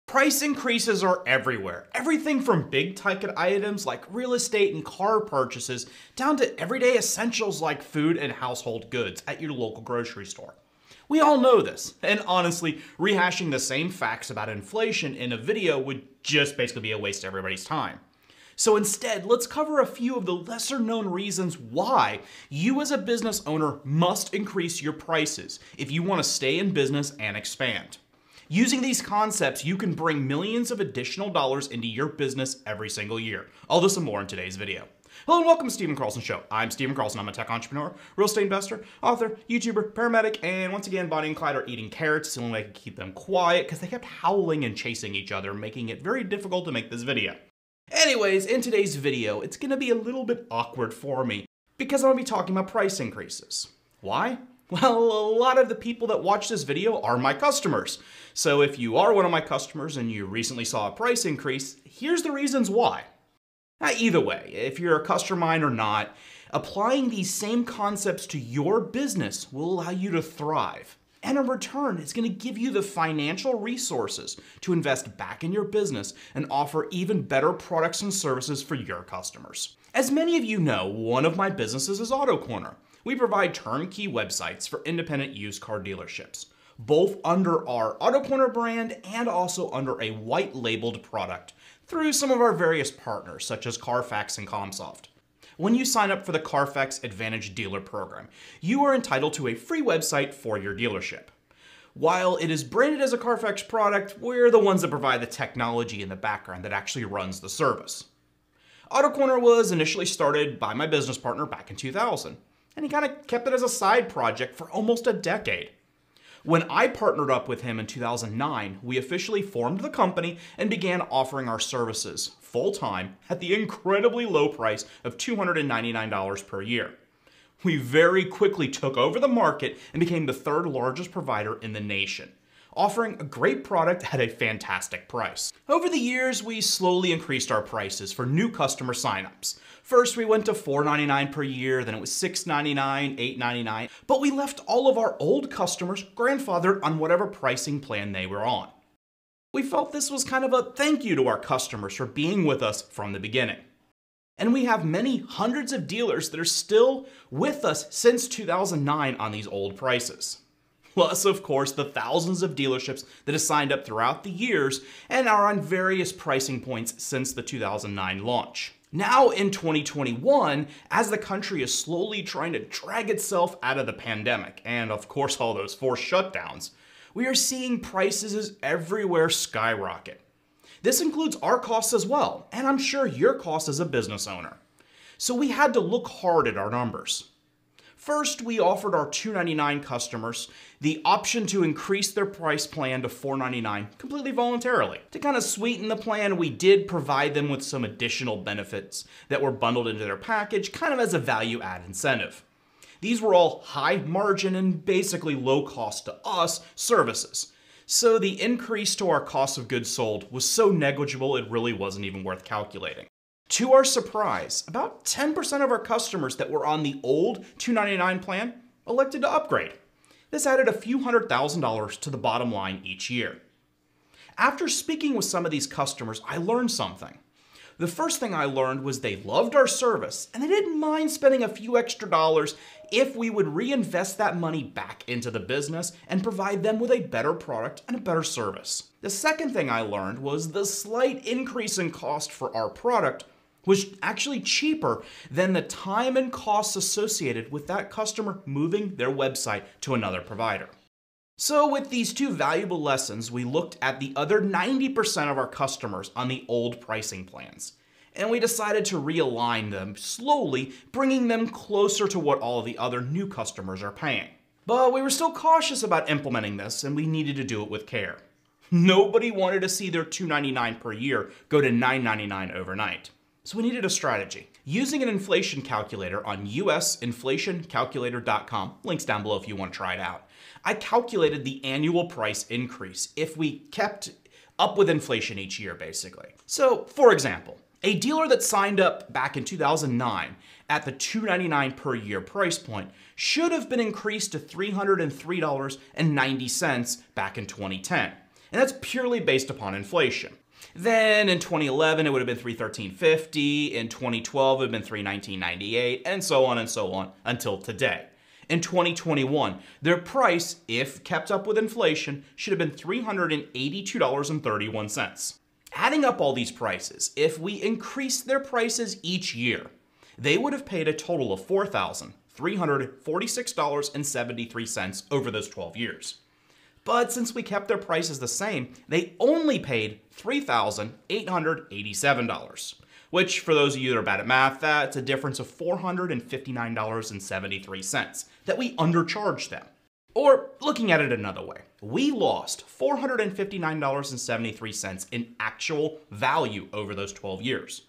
Price increases are everywhere. Everything from big ticket items like real estate and car purchases down to everyday essentials like food and household goods at your local grocery store. We all know this, and honestly, rehashing the same facts about inflation in a video would just basically be a waste of everybody's time. So instead, let's cover a few of the lesser known reasons why you as a business owner must increase your prices if you want to stay in business and expand. Using these concepts, you can bring millions of additional dollars into your business every single year. All this and more in today's video. Hello and welcome to Stephen Carlson Show. I'm Stephen Carlson. I'm a tech entrepreneur, real estate investor, author, YouTuber, paramedic, and once again, Bonnie and Clyde are eating carrots. It's the only way I could keep them quiet because they kept howling and chasing each other, making it very difficult to make this video. Anyways, in today's video, it's going to be a little bit awkward for me because I'm going to be talking about price increases. Why? Well, a lot of the people that watch this video are my customers. So if you are one of my customers and you recently saw a price increase, here's the reasons why. Either way, if you're a customer of mine or not, applying these same concepts to your business will allow you to thrive. And in return, it's going to give you the financial resources to invest back in your business and offer even better products and services for your customers. As many of you know, one of my businesses is Auto Corner. We provide turnkey websites for independent used car dealerships, both under our Auto Corner brand and also under a white labeled product through some of our various partners such as Carfax and ComSoft. When you sign up for the Carfax Advantage Dealer Program, you are entitled to a free website for your dealership. While it is branded as a Carfax product, we're the ones that provide the technology in the background that actually runs the service. Auto Corner was initially started by my business partner back in 2000. And he kind of kept it as a side project for almost a decade. When I partnered up with him in 2009, we officially formed the company and began offering our services full-time at the incredibly low price of $299 per year. We very quickly took over the market and became the third largest provider in the nation, offering a great product at a fantastic price. Over the years, we slowly increased our prices for new customer signups. First, we went to $4.99 per year, then it was $6.99, $8.99, but we left all of our old customers grandfathered on whatever pricing plan they were on. We felt this was kind of a thank you to our customers for being with us from the beginning. And we have many hundreds of dealers that are still with us since 2009 on these old prices. Plus, of course, the thousands of dealerships that have signed up throughout the years and are on various pricing points since the 2009 launch. Now in 2021, as the country is slowly trying to drag itself out of the pandemic, and of course all those forced shutdowns, we are seeing prices everywhere skyrocket. This includes our costs as well, and I'm sure your costs as a business owner. So we had to look hard at our numbers. First, we offered our $299 customers the option to increase their price plan to $499 completely voluntarily. To kind of sweeten the plan, we did provide them with some additional benefits that were bundled into their package, kind of as a value-add incentive. These were all high margin and basically low cost to us services. So the increase to our cost of goods sold was so negligible it really wasn't even worth calculating. To our surprise, about 10% of our customers that were on the old $299 plan elected to upgrade. This added a few $100,000 to the bottom line each year. After speaking with some of these customers, I learned something. The first thing I learned was they loved our service and they didn't mind spending a few extra dollars if we would reinvest that money back into the business and provide them with a better product and a better service. The second thing I learned was the slight increase in cost for our product was actually cheaper than the time and costs associated with that customer moving their website to another provider. So with these two valuable lessons, we looked at the other 90% of our customers on the old pricing plans, and we decided to realign them slowly, bringing them closer to what all of the other new customers are paying. But we were still cautious about implementing this, and we needed to do it with care. Nobody wanted to see their $299 per year go to $999 overnight. So we needed a strategy. Using an inflation calculator on usinflationcalculator.com, links down below if you want to try it out, I calculated the annual price increase if we kept up with inflation each year, basically. So, for example, a dealer that signed up back in 2009 at the $299 per year price point should have been increased to $303.90 back in 2010. And that's purely based upon inflation. Then in 2011, it would have been $313.50. In 2012, it would have been $319.98, and so on until today. In 2021, their price, if kept up with inflation, should have been $382.31. Adding up all these prices, if we increased their prices each year, they would have paid a total of $4,346.73 over those 12 years. But since we kept their prices the same, they only paid $3,887, which for those of you that are bad at math, that's a difference of $459.73 that we undercharged them. Or looking at it another way, we lost $459.73 in actual value over those 12 years.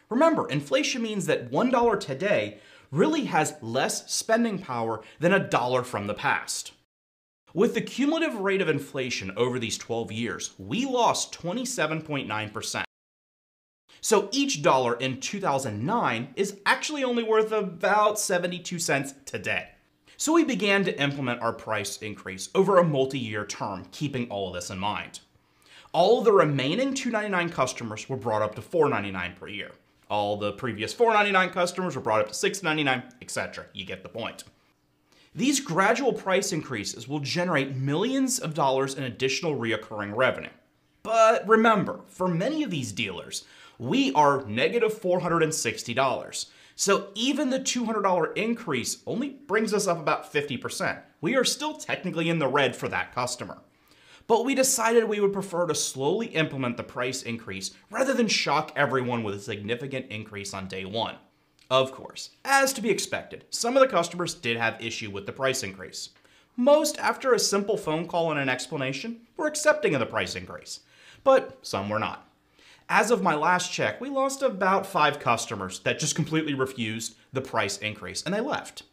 Remember, inflation means that $1 today really has less spending power than a dollar from the past. With the cumulative rate of inflation over these 12 years, we lost 27.9%. So each dollar in 2009 is actually only worth about 72 cents today. So we began to implement our price increase over a multi-year term, keeping all of this in mind. All the remaining $2.99 customers were brought up to $4.99 per year. All the previous $4.99 customers were brought up to $6.99, etc. You get the point. These gradual price increases will generate millions of dollars in additional reoccurring revenue. But remember, for many of these dealers, we are negative $460. So even the $200 increase only brings us up about 50%. We are still technically in the red for that customer. But we decided we would prefer to slowly implement the price increase rather than shock everyone with a significant increase on day one. Of course, as to be expected, some of the customers did have issue with the price increase. Most, after a simple phone call and an explanation, were accepting of the price increase, but some were not. As of my last check, we lost about 5 customers that just completely refused the price increase, and they left.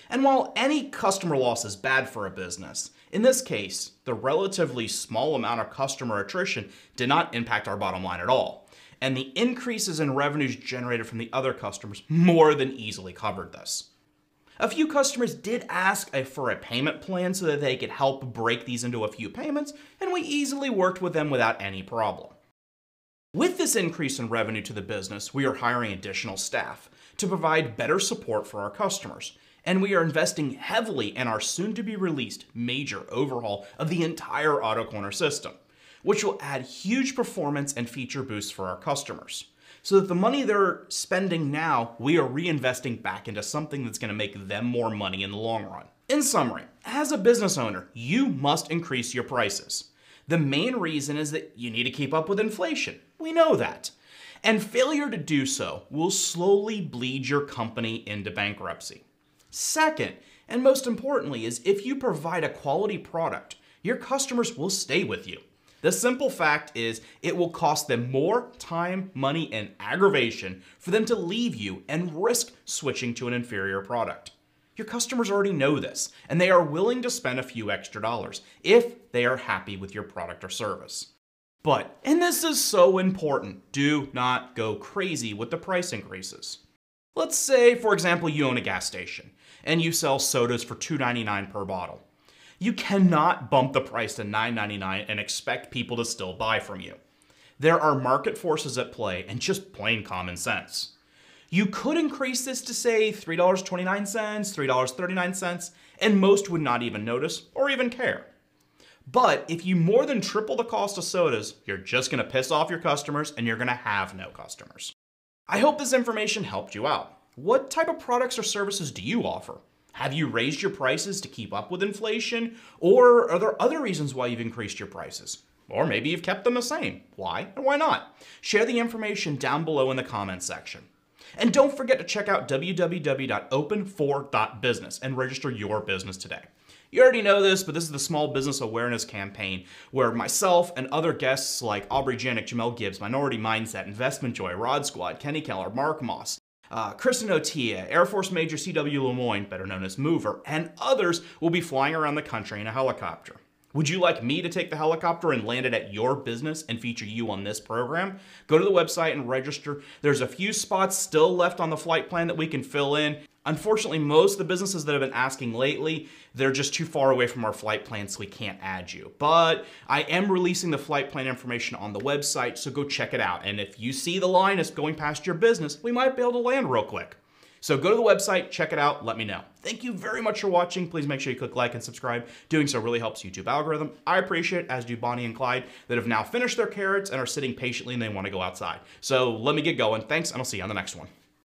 And while any customer loss is bad for a business, in this case, the relatively small amount of customer attrition did not impact our bottom line at all. And the increases in revenues generated from the other customers more than easily covered this. A few customers did ask for a payment plan so that they could help break these into a few payments, and we easily worked with them without any problem. With this increase in revenue to the business, we are hiring additional staff to provide better support for our customers, and we are investing heavily in our soon-to-be-released major overhaul of the entire AutoCorner system, which will add huge performance and feature boosts for our customers. So that the money they're spending now, we are reinvesting back into something that's going to make them more money in the long run. In summary, as a business owner, you must increase your prices. The main reason is that you need to keep up with inflation. We know that. And failure to do so will slowly bleed your company into bankruptcy. Second, and most importantly, is if you provide a quality product, your customers will stay with you. The simple fact is it will cost them more time, money, and aggravation for them to leave you and risk switching to an inferior product. Your customers already know this, and they are willing to spend a few extra dollars if they are happy with your product or service. But, and this is so important, do not go crazy with the price increases. Let's say, for example, you own a gas station and you sell sodas for $2.99 per bottle. You cannot bump the price to $9.99 and expect people to still buy from you. There are market forces at play and just plain common sense. You could increase this to say $3.29, $3.39, and most would not even notice or even care. But if you more than triple the cost of sodas, you're just going to piss off your customers and you're going to have no customers. I hope this information helped you out. What type of products or services do you offer? Have you raised your prices to keep up with inflation? Or are there other reasons why you've increased your prices? Or maybe you've kept them the same. Why and why not? Share the information down below in the comments section. And don't forget to check out www.open4.business and register your business today. You already know this, but this is the Small Business Awareness Campaign where myself and other guests like Aubrey Janik, Jamel Gibbs, Minority Mindset, Investment Joy, Rod Squad, Kenny Keller, Mark Moss, Kristen Otia, Air Force Major C.W. Lemoyne, better known as Mover, and others will be flying around the country in a helicopter. Would you like me to take the helicopter and land it at your business and feature you on this program? Go to the website and register. There's a few spots still left on the flight plan that we can fill in. Unfortunately, most of the businesses that have been asking lately, they're just too far away from our flight plan, so we can't add you. But I am releasing the flight plan information on the website, so go check it out. And if you see the line is going past your business, we might be able to land real quick. So go to the website, check it out, let me know. Thank you very much for watching. Please make sure you click like and subscribe. Doing so really helps YouTube algorithm. I appreciate it, as do Bonnie and Clyde, that have now finished their carrots and are sitting patiently and they want to go outside. So let me get going. Thanks, and I'll see you on the next one.